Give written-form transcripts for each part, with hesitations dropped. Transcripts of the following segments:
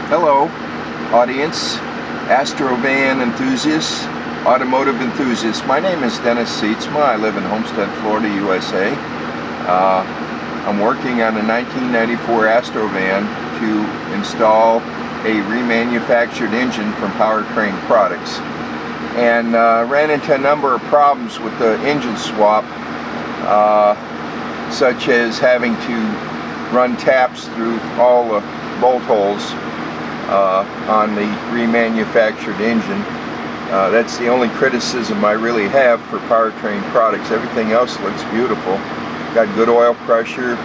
Hello, audience, Astro van enthusiasts, automotive enthusiasts. My name is Dennis Seatsma. I live in Homestead, Florida, USA. I'm working on a 1994 Astro van to install a remanufactured engine from Powertrain products. And ran into a number of problems with the engine swap, such as having to run taps through all the bolt holes on the remanufactured engine. That's the only criticism I really have for Powertrain products. Everything else looks beautiful. Got good oil pressure.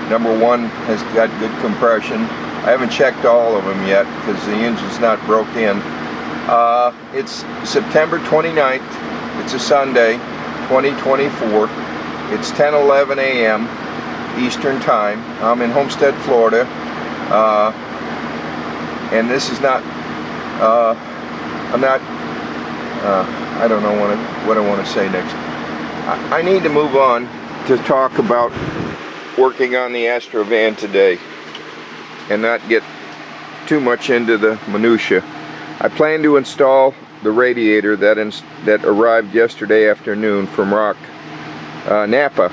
Number one has got good compression. I haven't checked all of them yet because the engine's not broke in. It's September 29th. It's a Sunday, 2024. It's 10:11 a.m. Eastern Time. I'm in Homestead, Florida. And this is not, I don't know what I want to say next. I need to move on to talk about working on the Astro van today and not get too much into the minutia. I plan to install the radiator that arrived yesterday afternoon from Napa,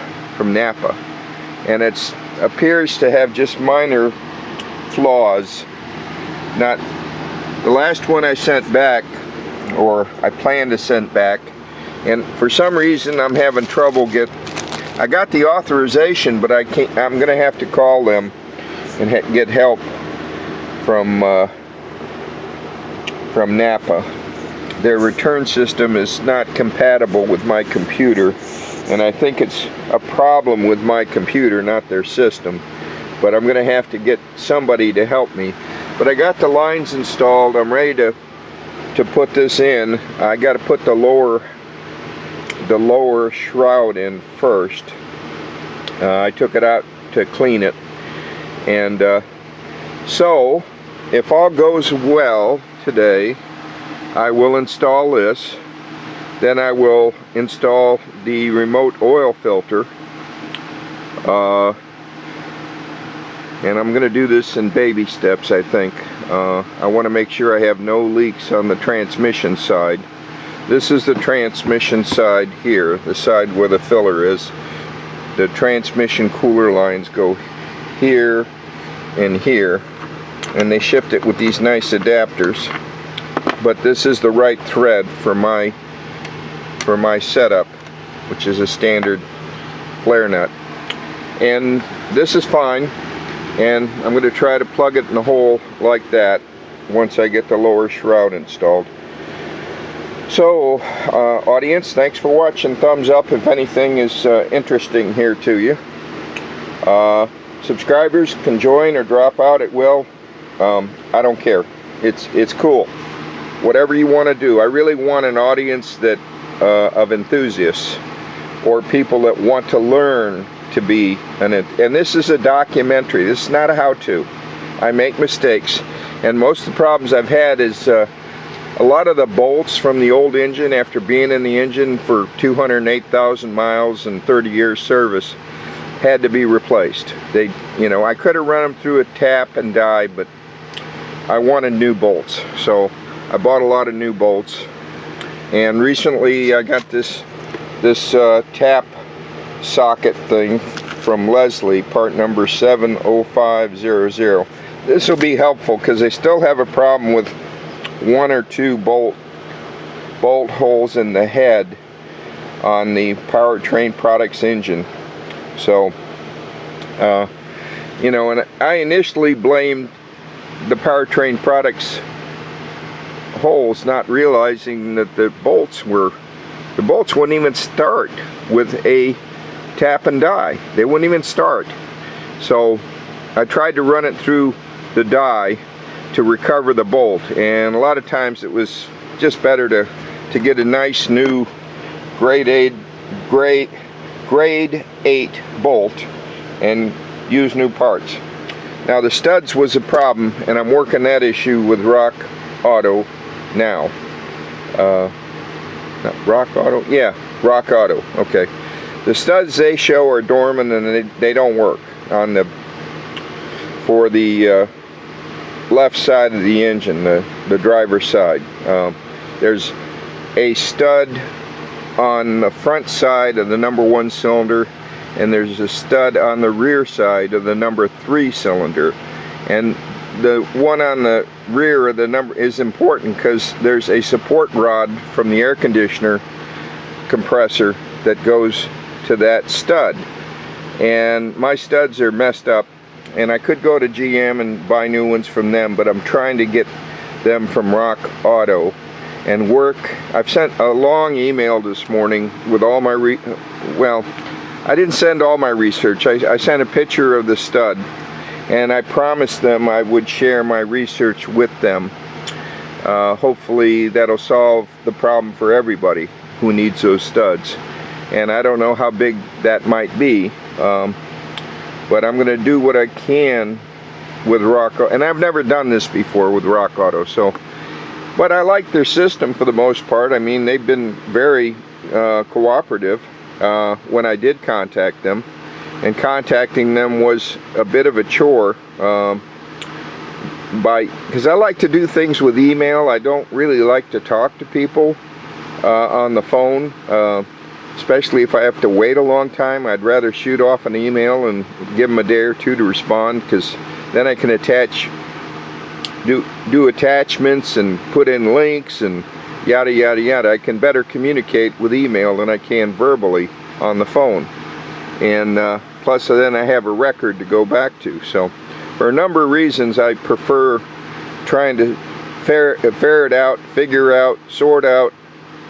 and it appears to have just minor flaws. Not the last one I sent back, or I plan to send back, and for some reason I'm having trouble I got the authorization, but I'm gonna have to call them and get help from Napa. Their return system is not compatible with my computer, and I think it's a problem with my computer, not their system. But I'm gonna have to get somebody to help me. But I got the lines installed. I'm ready to put this in. I got to put the lower shroud in first. I took it out to clean it, and so if all goes well today, I will install this. Then I will install the remote oil filter. And I'm going to do this in baby steps, I think. I want to make sure I have no leaks on the transmission side. This is the transmission side here, the side where the filler is. The transmission cooler lines go here and here, and they shipped it with these nice adapters. But this is the right thread for my setup, which is a standard flare nut. And this is fine. And I'm going to try to plug it in the hole like that once I get the lower shroud installed. So, audience, thanks for watching. Thumbs up if anything is interesting here to you. Subscribers can join or drop out at will. I don't care. It's cool. Whatever you want to do. I really want an audience of enthusiasts or people that want to learn to be and this is a documentary. This is not a how-to. I make mistakes, and most of the problems I've had is a lot of the bolts from the old engine, after being in the engine for 208,000 miles and 30 years service, had to be replaced. I could have run them through a tap and die, but I wanted new bolts, so I bought a lot of new bolts. And recently I got this tap socket thing from Leslie, part number 70500. This will be helpful because they still have a problem with one or two bolt holes in the head on the Powertrain products engine. So and I initially blamed the Powertrain products holes, not realizing that the bolts wouldn't even start with a tap and die. They wouldn't even start. So I tried to run it through the die to recover the bolt, and a lot of times it was just better to get a nice new grade 8 bolt and use new parts. Now the studs was a problem, and I'm working that issue with Rock Auto now. Not Rock Auto? Yeah, Rock Auto. Okay. The studs they show are dormant, and they don't work on for the left side of the engine, the driver's side. There's a stud on the front side of the #1 cylinder, and there's a stud on the rear side of the #3 cylinder. And the one on the rear of the number is important because there's a support rod from the air conditioner compressor that goes to that stud. And my studs are messed up, and I could go to GM and buy new ones from them, but I'm trying to get them from Rock Auto and work. I've sent a long email this morning with all my well, I didn't send all my research. I sent a picture of the stud, and I promised them I would share my research with them. Hopefully that'll solve the problem for everybody who needs those studs. And I don't know how big that might be, but I'm going to do what I can with Rock Auto. And I've never done this before with Rock Auto, so. But I like their system for the most part. I mean, they've been very cooperative when I did contact them. And contacting them was a bit of a chore, because I like to do things with email. I don't really like to talk to people on the phone, especially if I have to wait a long time. I'd rather shoot off an email and give them a day or two to respond, because then I can do attachments and put in links and yada yada yada. I can better communicate with email than I can verbally on the phone. And plus then I have a record to go back to. So for a number of reasons I prefer trying to ferret out, figure out, sort out,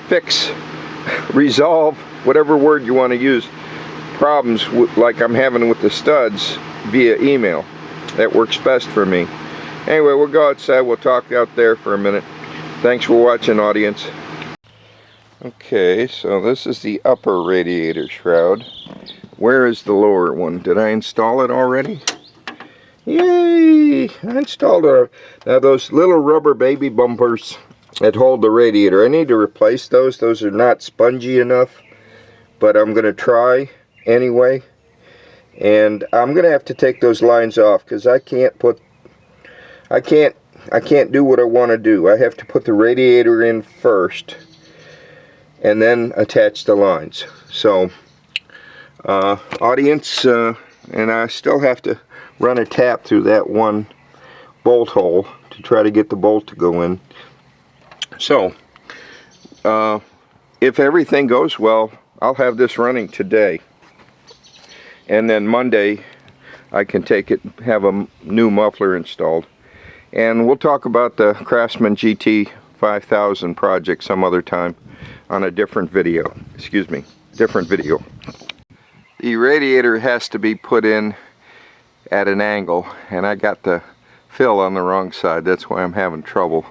fix, resolve, whatever word you want to use, problems like I'm having with the studs via email. That works best for me. Anyway, we'll go outside. We'll talk out there for a minute. Thanks for watching, audience. Okay, so this is the upper radiator shroud. Where is the lower one? Did I install it already? Yay! I installed it. Now those little rubber baby bumpers that hold the radiator, I need to replace those. Those are not spongy enough, but I'm going to try anyway. And I'm going to have to take those lines off because I can't do what I want to do. I have to put the radiator in first and then attach the lines. So audience, and I still have to run a tap through that one bolt hole to try to get the bolt to go in. So if everything goes well, I'll have this running today, and then Monday I can take it, have a new muffler installed. And we'll talk about the Craftsman GT 5000 project some other time on a different video. Excuse me, different video. The radiator has to be put in at an angle, and I got the fill on the wrong side. That's why I'm having trouble.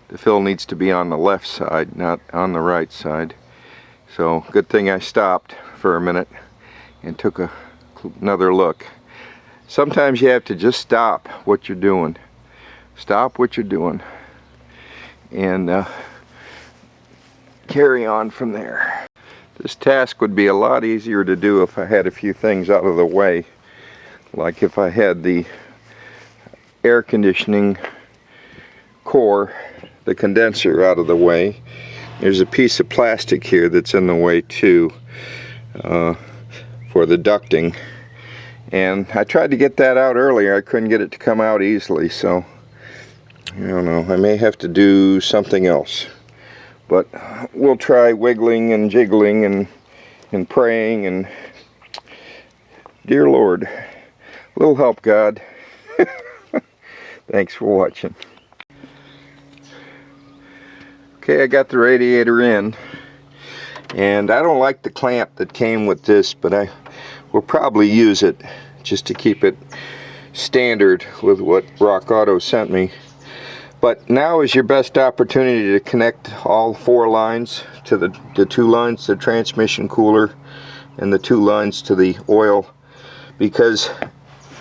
The fill needs to be on the left side, not on the right side. So good thing I stopped for a minute and took another look. Sometimes you have to just stop what you're doing. Stop what you're doing and carry on from there. This task would be a lot easier to do if I had a few things out of the way, like if I had the air conditioning core, the condenser, out of the way. There's a piece of plastic here that's in the way too, for the ducting, and I tried to get that out earlier. I couldn't get it to come out easily, so I don't know, I may have to do something else, but we'll try wiggling and jiggling and praying, and dear Lord, a little help, God. Thanks for watching. Okay, I got the radiator in, and I don't like the clamp that came with this, but I will probably use it just to keep it standard with what Rock Auto sent me. But now is your best opportunity to connect all 4 lines to the 2 lines to the transmission cooler and the 2 lines to the oil, because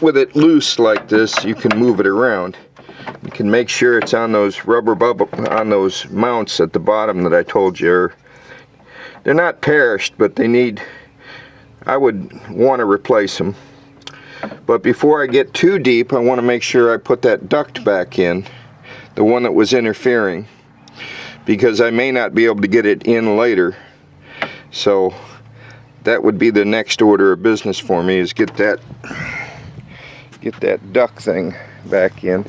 with it loose like this you can move it around. You can make sure it's on those rubber bubble, on those mounts at the bottom that I told you. They're not perished, but they need, I would want to replace them. But before I get too deep, I want to make sure I put that duct back in, the one that was interfering, because I may not be able to get it in later. So that would be the next order of business for me, is get that duct thing back in.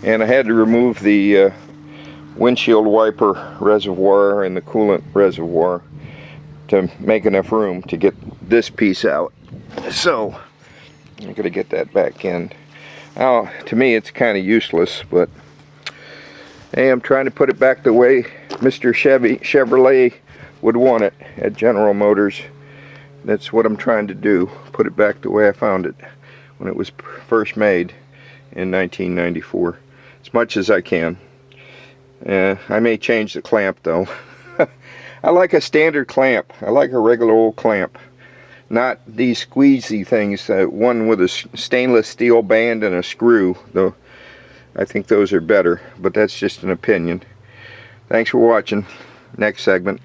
And I had to remove the windshield wiper reservoir and the coolant reservoir to make enough room to get this piece out. So I'm going to get that back in. Now, to me it's kind of useless, but hey, I'm trying to put it back the way Mr. Chevrolet would want it at General Motors. That's what I'm trying to do, put it back the way I found it when it was first made in 1994, as much as I can. I may change the clamp though. I like a standard clamp. I like a regular old clamp, not these squeezy things, one with a stainless steel band and a screw, though I think those are better, but that's just an opinion. Thanks for watching. Next segment.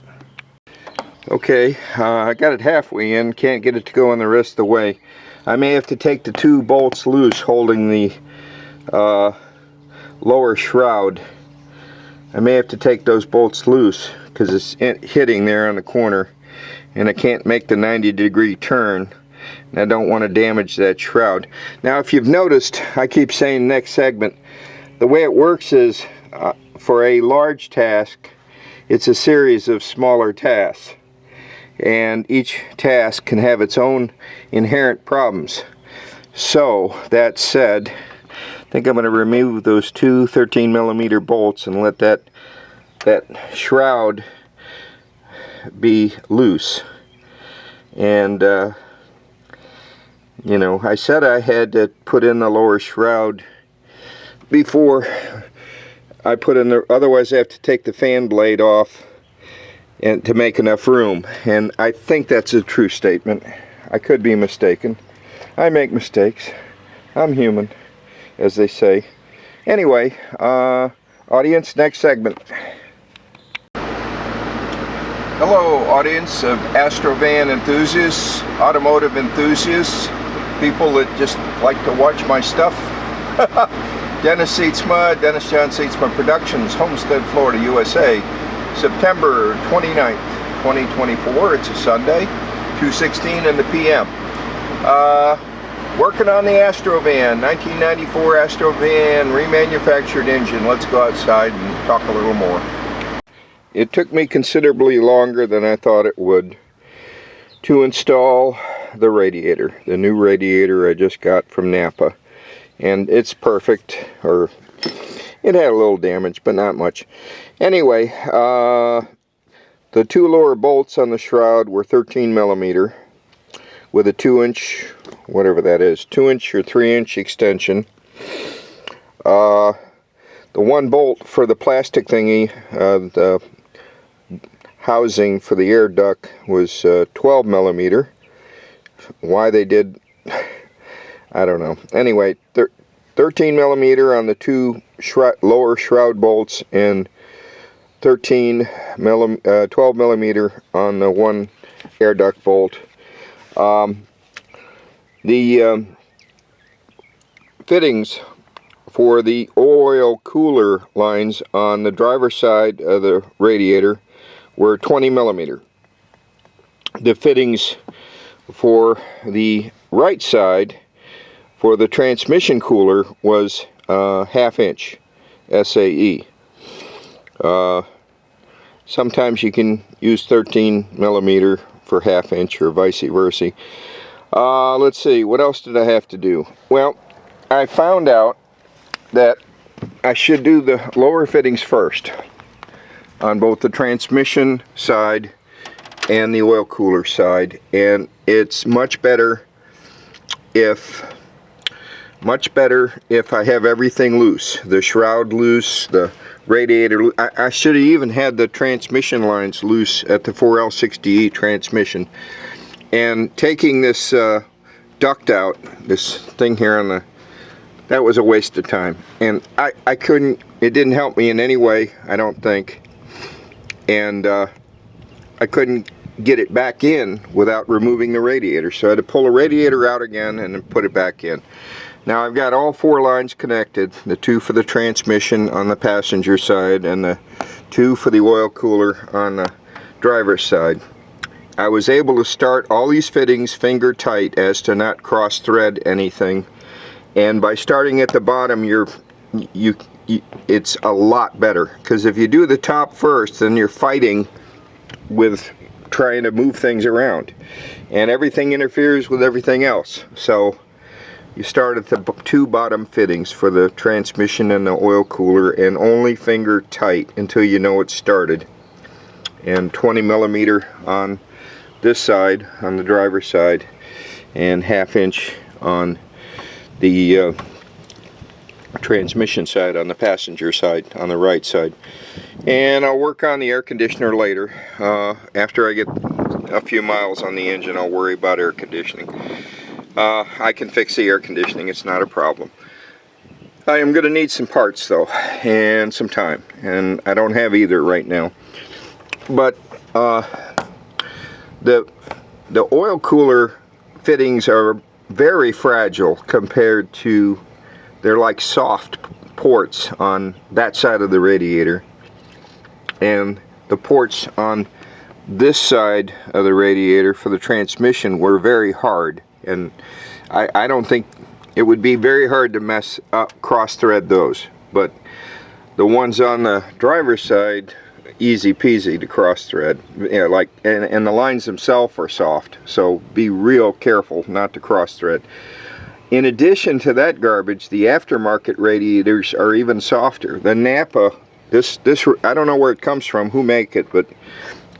Okay, I got it halfway in, can't get it to go in the rest of the way. I may have to take the two bolts loose holding the lower shroud. I may have to take those bolts loose because it's hitting there on the corner, and I can't make the 90-degree turn, and I don't want to damage that shroud. Now, if you've noticed, I keep saying next segment. The way it works is, for a large task, it's a series of smaller tasks, and each task can have its own inherent problems. So, that said, I think I'm going to remove those two 13mm bolts and let that shroud be loose. And you know, I said I had to put in the lower shroud before I put in the, otherwise I have to take the fan blade off and to make enough room. And I think that's a true statement. I could be mistaken. I make mistakes. I'm human, as they say. Anyway, audience, next segment. Hello, audience of Astro van enthusiasts, automotive enthusiasts, people that just like to watch my stuff. Dennis Seatsma, Dennis John Seatsma Productions, Homestead, Florida, USA. September 29th, 2024. It's a Sunday, 2:16 in the p.m. Working on the Astro van, 1994 Astro van, remanufactured engine. Let's go outside and talk a little more. It took me considerably longer than I thought it would to install the radiator, the new radiator I just got from Napa. And it's perfect, or it had a little damage, but not much. Anyway, the two lower bolts on the shroud were 13mm with a 2-inch, whatever that is, 2-inch or 3-inch extension. The one bolt for the plastic thingy, the housing for the air duct, was 12mm. Why they did, I don't know. Anyway, 13mm on the two lower shroud bolts and 12mm on the one air duct bolt. The fittings for the oil cooler lines on the driver's side of the radiator were 20mm. The fittings for the right side for the transmission cooler was half-inch SAE. Sometimes you can use 13mm for half-inch or vice versa. Let's see, what else did I have to do? Well, I found out that I should do the lower fittings first on both the transmission side and the oil cooler side, and it's much better if I have everything loose, the shroud loose, the radiator loose. I should have even had the transmission lines loose at the 4L60E transmission. And taking this duct out, this thing here on the, that was a waste of time. And I couldn't, it didn't help me in any way, I don't think. And I couldn't get it back in without removing the radiator. So I had to pull the radiator out again and then put it back in. Now I've got all 4 lines connected, the 2 for the transmission on the passenger side and the 2 for the oil cooler on the driver's side. I was able to start all these fittings finger tight as to not cross thread anything, and by starting at the bottom it's a lot better, because if you do the top first then you're fighting with trying to move things around and everything interferes with everything else. So you start at the 2 bottom fittings for the transmission and the oil cooler, and only finger tight until you know it's started, and 20 millimeter on this side on the driver's side and 1/2 inch on the transmission side on the passenger side on the right side. And I'll work on the air conditioner later. After I get a few miles on the engine, I'll worry about air conditioning. I can fix the air conditioning, it's not a problem. I am going to need some parts though, and some time, and I don't have either right now. But the oil cooler fittings are very fragile compared to, they're like soft ports on that side of the radiator, and the ports on this side of the radiator for the transmission were very hard, and I don't think it would be very hard to mess up, cross thread those, but the ones on the driver's side, easy peasy to cross thread. You know, like, and the lines themselves are soft, so be real careful not to cross thread. In addition to that garbage, the aftermarket radiators are even softer. The Napa, this I don't know where it comes from, who make it, but,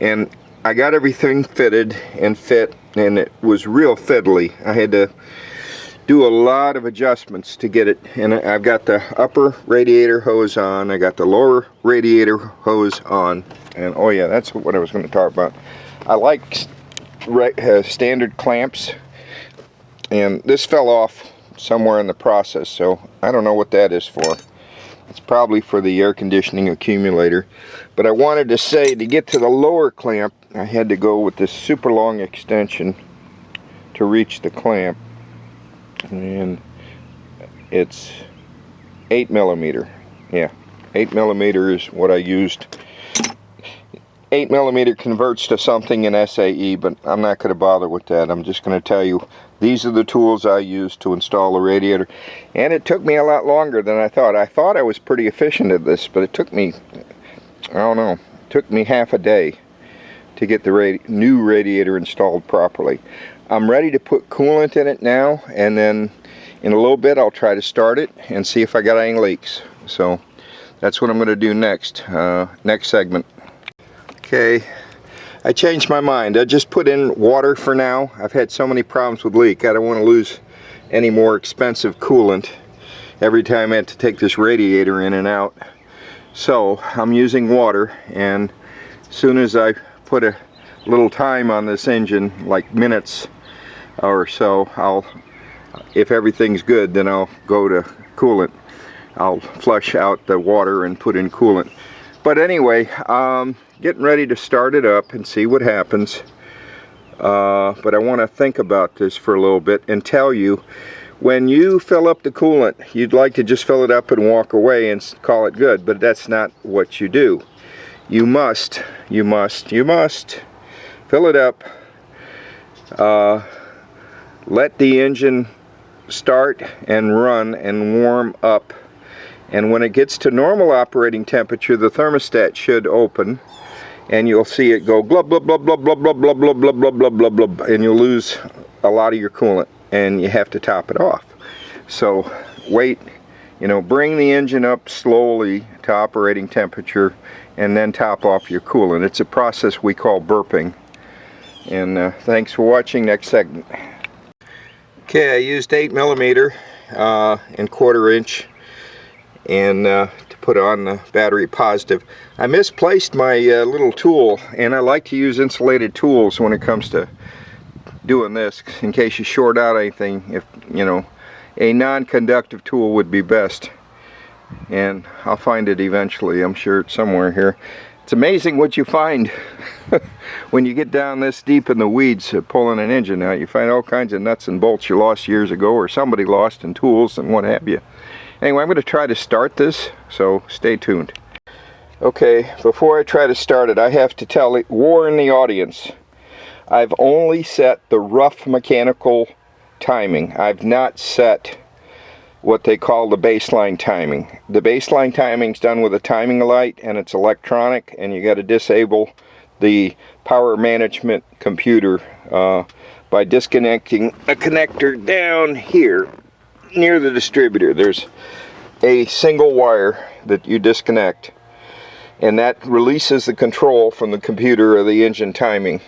and I got everything fitted and fit, and it was real fiddly. I had to do a lot of adjustments to get it, and I've got the upper radiator hose on, I got the lower radiator hose on, and oh yeah, that's what I was going to talk about. I like standard clamps, and this fell off somewhere in the process, so I don't know what that is for. It's probably for the air conditioning accumulator. But I wanted to say, to get to the lower clamp, I had to go with this super long extension to reach the clamp, and it's 8 millimeter. Yeah, 8 millimeter is what I used. 8 millimeter converts to something in SAE, but I'm not going to bother with that. I'm just going to tell you, these are the tools I used to install the radiator, and it took me a lot longer than I thought. I thought I was pretty efficient at this, but it took me, I don't know, it took me half a day to get the new radiator installed properly. I'm ready to put coolant in it now, and then in a little bit I'll try to start it and see if I got any leaks. So that's what I'm going to do next, next segment. Okay, I changed my mind. I just put in water for now. I've had so many problems with leak. I don't want to lose any more expensive coolant every time I have to take this radiator in and out. So I'm using water, and as soon as I put a little time on this engine, like minutes or so, if everything's good, then I'll go to coolant. I'll flush out the water and put in coolant. But anyway, getting ready to start it up and see what happens. But I want to think about this for a little bit and tell you, when you fill up the coolant, you'd like to just fill it up and walk away and call it good, but that's not what you do. You must fill it up, let the engine start and run and warm up, and when it gets to normal operating temperature, the thermostat should open, and you'll see it go blub blub blub blub blub blub blub blub blub blub blub blub blub, and you'll lose a lot of your coolant, and you have to top it off. So wait, you know, bring the engine up slowly to operating temperature, and then top off your coolant. It's a process we call burping. And thanks for watching. Next segment. Okay, I used 8 millimeter and 1/4 inch, and to put on the battery positive. I misplaced my little tool, and I like to use insulated tools when it comes to doing this, in case you short out anything. If you know, a non-conductive tool would be best, and I'll find it eventually. I'm sure it's somewhere here. It's amazing what you find when you get down this deep in the weeds pulling an engine out. You find all kinds of nuts and bolts you lost years ago, or somebody lost, and tools and what have you. Anyway, I'm going to try to start this, so stay tuned. Okay, before I try to start it, I have to warn the audience. I've only set the rough mechanical timing. I've not set what they call the baseline timing. The baseline timing is done with a timing light, and it's electronic, and you got to disable the power management computer by disconnecting a connector down here near the distributor. There's a single wire that you disconnect, and that releases the control from the computer of the engine timing.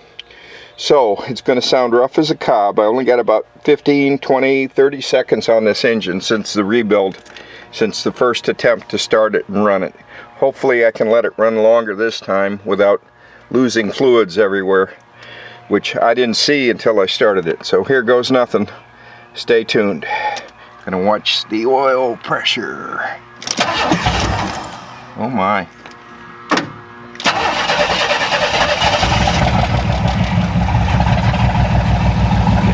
So it's going to sound rough as a cob. I only got about 15, 20, 30 seconds on this engine since the rebuild, since the first attempt to start it and run it. Hopefully I can let it run longer this time without losing fluids everywhere, which I didn't see until I started it. So here goes nothing. Stay tuned. Gonna watch the oil pressure. Oh my.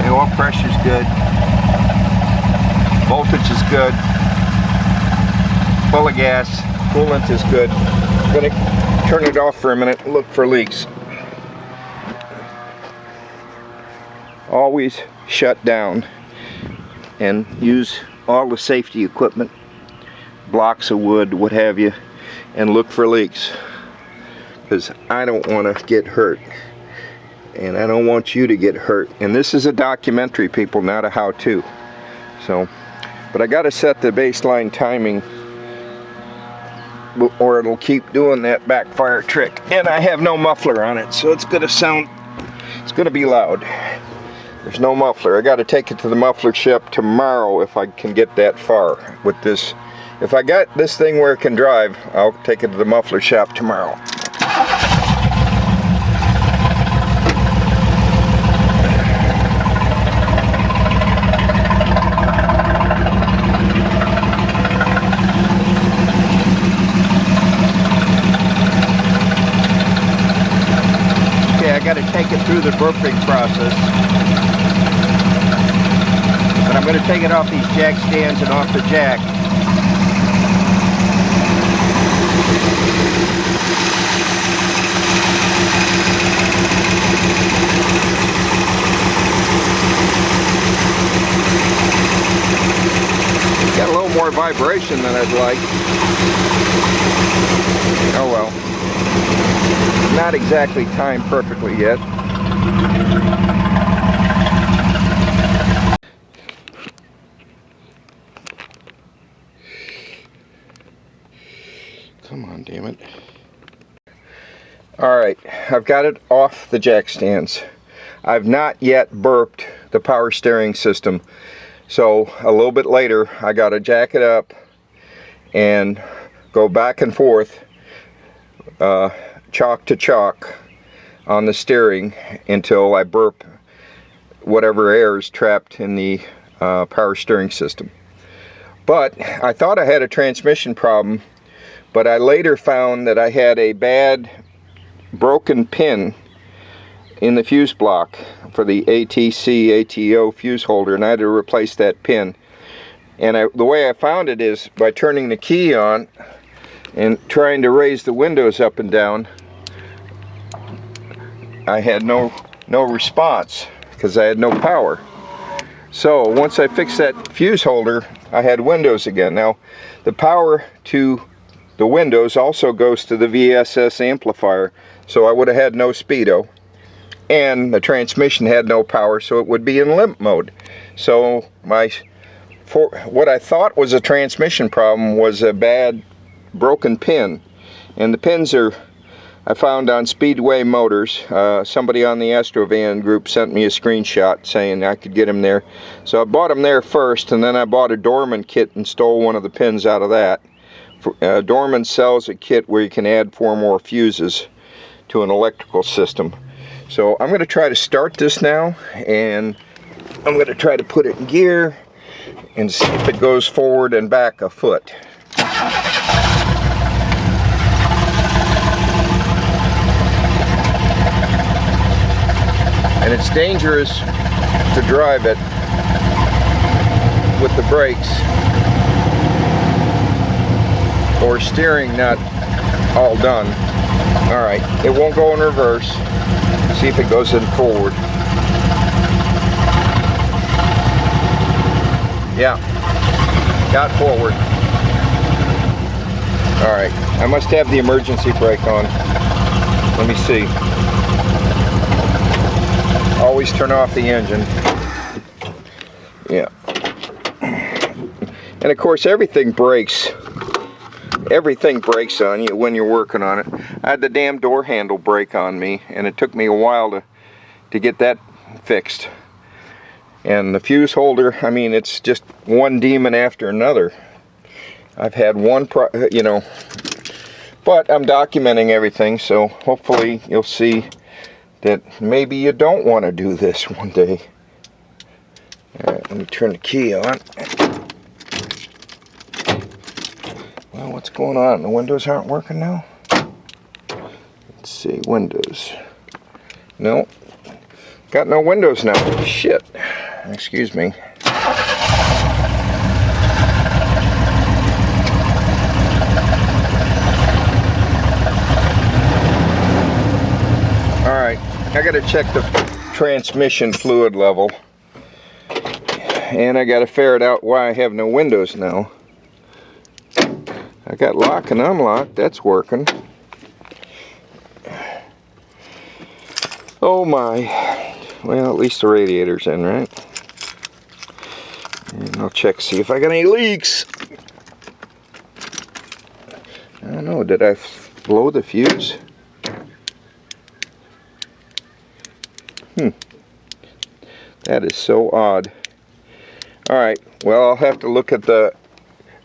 Oil pressure's good, voltage is good, full of gas, coolant is good. I'm going to turn it off for a minute and look for leaks. Always shut down and use all the safety equipment, blocks of wood, what have you, and look for leaks, because I don't want to get hurt. And I don't want you to get hurt. And this is a documentary, people, not a how-to. So, but I got to set the baseline timing, or it'll keep doing that backfire trick. And I have no muffler on it, so it's going to be loud. There's no muffler. I got to take it to the muffler shop tomorrow if I can get that far with this. If I got this thing where it can drive, I'll take it to the muffler shop tomorrow. I got to take it through the burping process, but I'm going to take it off these jack stands and off the jack. Got a little more vibration than I'd like. Oh well. Not exactly timed perfectly yet. Come on, damn it. Alright, I've got it off the jack stands. I've not yet burped the power steering system. So a little bit later, I got to jack it up and go back and forth, chalk to chalk on the steering until I burp whatever air is trapped in the power steering system. But I thought I had a transmission problem, but I later found that I had a bad broken pin in the fuse block for the ATC ATO fuse holder, and I had to replace that pin. And the way I found it is by turning the key on and trying to raise the windows up and down. I had no response because I had no power. So once I fixed that fuse holder, I had windows again. Now the power to the windows also goes to the VSS amplifier, so I would have had no speedo, and the transmission had no power, so it would be in limp mode. So what I thought was a transmission problem was a bad broken pin, and the pins I found on Speedway Motors. Somebody on the Astro van group sent me a screenshot saying I could get them there. So I bought them there first, and then I bought a Dorman kit and stole one of the pins out of that. Dorman sells a kit where you can add 4 more fuses to an electrical system. So I'm going to try to start this now, and I'm going to try to put it in gear and see if it goes forward and back a foot. and it's dangerous to drive it with the brakes or steering not all done. Alright, it won't go in reverse. See if it goes in forward. Yeah, got forward. Alright, I must have the emergency brake on. Let me see. Always turn off the engine. Yeah. And of course everything brakes. Everything brakes on you when you're working on it. I had the damn door handle brake on me, and it took me a while to get that fixed. And the fuse holder, I mean, it's just one demon after another. I've had one, you know, but I'm documenting everything, so hopefully you'll see that maybe you don't want to do this one day. Alright, let me turn the key on. Well, what's going on? The windows aren't working now? Let's see, windows. No, got no windows now. Shit. Excuse me. Alright, I gotta check the transmission fluid level. And I gotta ferret out why I have no windows now. I got lock and unlock, that's working. Oh my. Well, at least the radiator's in, right? And I'll check, see if I got any leaks. I don't know, did I blow the fuse? That is so odd. Alright, well, I'll have to look at the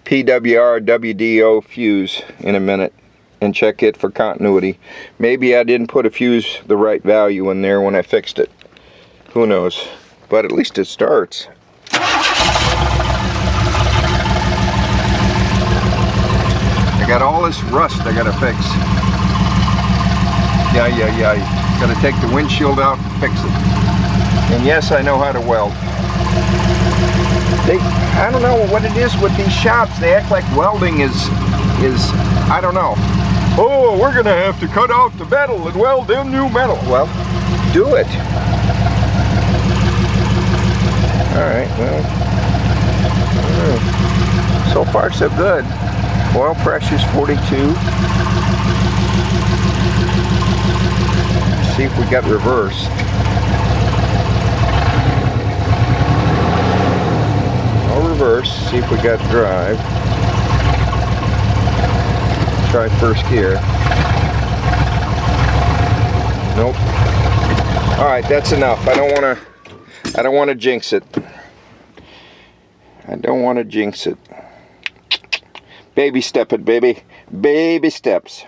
PWR WDO fuse in a minute and check it for continuity. Maybe I didn't put a fuse the right value in there when I fixed it. Who knows? But at least it starts. I got all this rust I gotta fix. Yeah. Gotta take the windshield out and fix it. And yes, I know how to weld. I don't know what it is with these shops. They act like welding is I don't know. Oh, we're gonna have to cut out the metal and weld in new metal. Well, do it. Alright, well, so far so good. Oil pressure's 42. Let's see if we got reverse. No reverse, see if we got drive. Try first gear. Nope. Alright, that's enough. I don't want to jinx it. I don't want to jinx it. Baby step it, baby. Baby steps.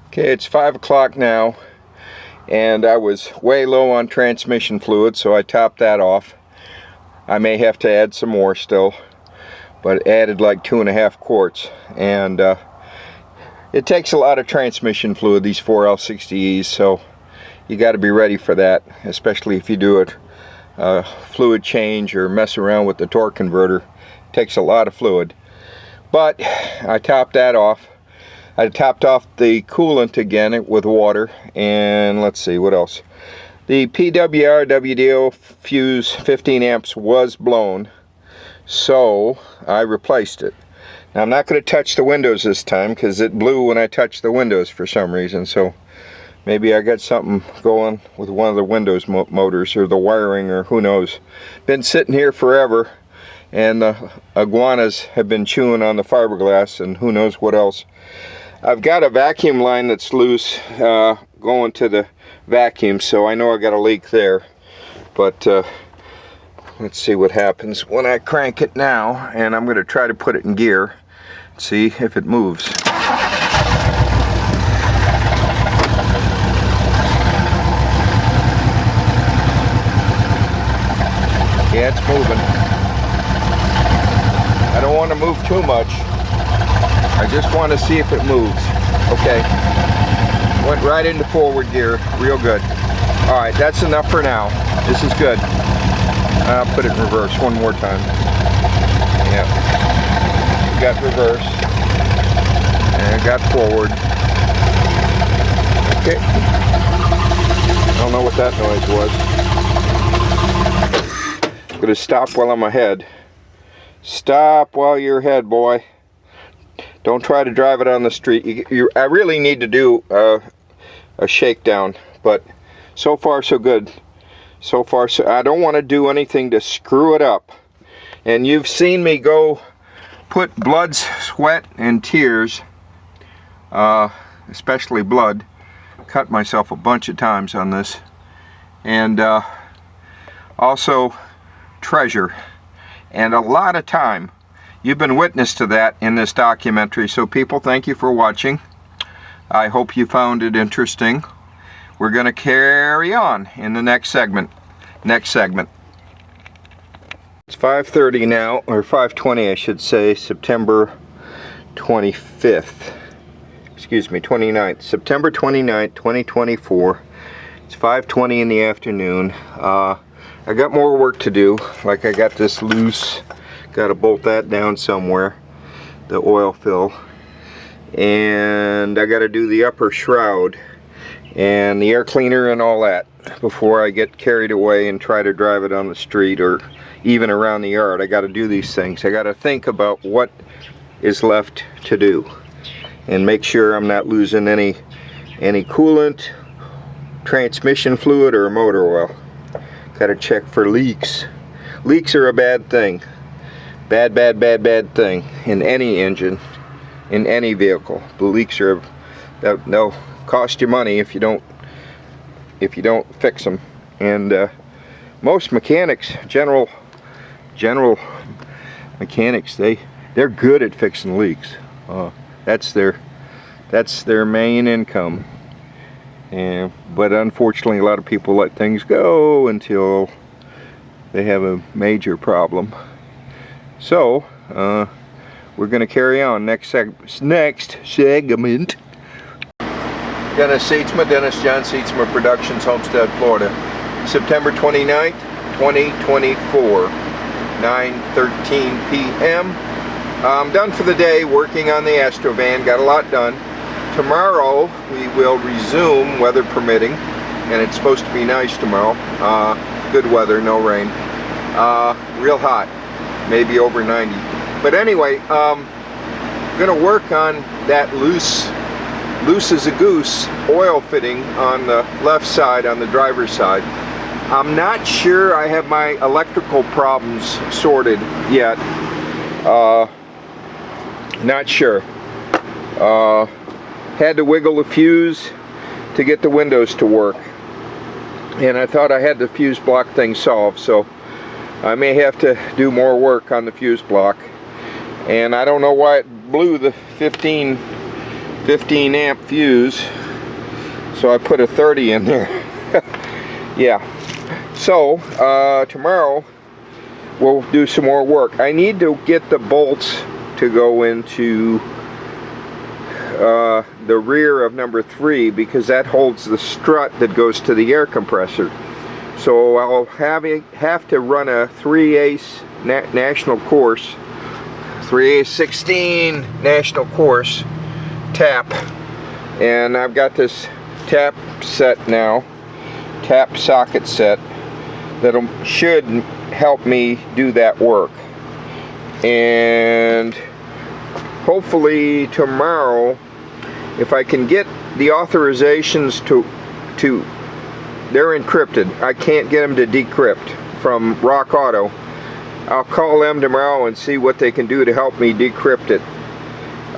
Okay, it's 5 o'clock now, and I was way low on transmission fluid, so I topped that off. I may have to add some more still, but added like 2.5 quarts, and it takes a lot of transmission fluid, these 4L60Es, so you got to be ready for that, especially if you do a fluid change or mess around with the torque converter. It takes a lot of fluid. But I topped that off. I topped off the coolant again with water, and let's see what else. The PWR WDO fuse 15 amps was blown, so I replaced it. Now I'm not going to touch the windows this time because it blew when I touched the windows for some reason, so maybe I got something going with one of the windows motors or the wiring, or who knows. Been sitting here forever, and the iguanas have been chewing on the fiberglass and who knows what else. I've got a vacuum line that's loose going to the vacuum, so I know I got a leak there. But let's see what happens when I crank it now, and I'm going to try to put it in gear, see if it moves. Yeah, it's moving. I don't want to move too much. I just want to see if it moves. Okay. Went right into forward gear, real good. Alright, that's enough for now. This is good. I'll put it in reverse one more time. Yeah. Got reverse. And got forward. Okay. I don't know what that noise was. I'm going to stop while I'm ahead. Stop while you're ahead, boy. Don't try to drive it on the street. I really need to do a shakedown, but so far so good. So far so I don't want to do anything to screw it up. And you've seen me go put blood, sweat, and tears, especially blood. Cut myself a bunch of times on this. And also treasure. And a lot of time. You've been witness to that in this documentary. So people, thank you for watching. I hope you found it interesting. We're going to carry on in the next segment. It's 5:30 now, or 5:20 I should say, September 25th. Excuse me, 29th. September 29th, 2024. It's 5:20 in the afternoon. I got more work to do. Like I got this loose. Got to bolt that down somewhere. The oil fill. And I got to do the upper shroud. And the air cleaner and all that before I get carried away and try to drive it on the street or even around the yard. I got to do these things. I got to think about what is left to do and make sure I'm not losing any coolant, transmission fluid, or motor oil. Got to check for leaks. Leaks are a bad thing. Bad thing in any engine, in any vehicle. The leaks are they'll cost you money if you don't fix them. And most mechanics, general mechanics, they're good at fixing leaks. That's their main income. But unfortunately, a lot of people let things go until they have a major problem. So we're going to carry on next segment. Dennis Seatsma, Dennis John Seatsma Productions, Homestead, Florida. September 29th, 2024, 9:13 p.m. I'm done for the day working on the Astro van. Got a lot done. Tomorrow we will resume, weather permitting, and it's supposed to be nice tomorrow. Good weather, no rain. Real hot, maybe over 90. But anyway, I'm gonna work on that loose as a goose oil fitting on the left side, on the driver's side. I'm not sure I have my electrical problems sorted yet. Not sure. Had to wiggle the fuse to get the windows to work, and I thought I had the fuse block thing solved, so I may have to do more work on the fuse block. And I don't know why it blew the 15 amp fuse, so I put a 30 in there. Yeah, so tomorrow we'll do some more work. I need to get the bolts to go into the rear of number 3, because that holds the strut that goes to the air compressor. So I'll have to run a 3/8 national course, 3/8 16 national course tap, and I've got this tap set now, tap socket set, that should help me do that work. And hopefully tomorrow, if I can get the authorizations to they're encrypted, I can't get them to decrypt from Rock Auto. I'll call them tomorrow and see what they can do to help me decrypt it.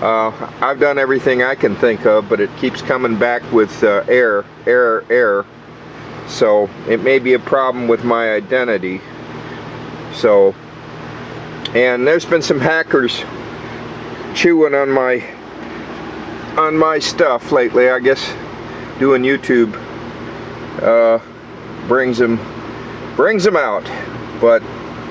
I've done everything I can think of, but it keeps coming back with error. So it may be a problem with my identity. So, and there's been some hackers chewing on my stuff lately. I guess doing YouTube brings them out. But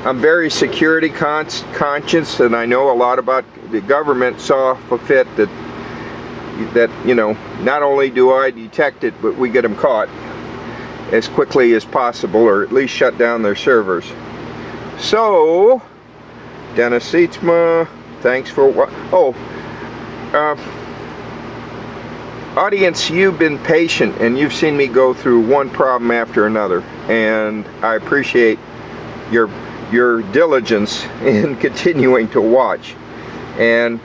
I'm very security conscious, and I know a lot about the government. Saw fit that you know, not only do I detect it, but we get them caught. as quickly as possible, or at least shut down their servers. So, Dennis Sietzma, thanks for what? Oh, audience, you've been patient and you've seen me go through one problem after another, and I appreciate your diligence in continuing to watch. And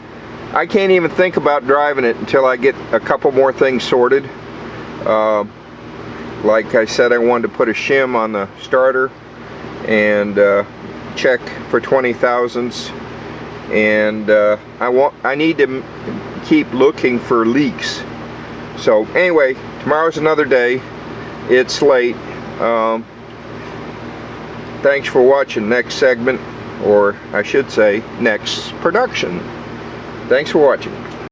I can't even think about driving it until I get a couple more things sorted. Like I said, I wanted to put a shim on the starter and check for 20 thousandths, and I need to keep looking for leaks. So anyway, tomorrow's another day. It's late. Thanks for watching. Next segment, or I should say next production. Thanks for watching.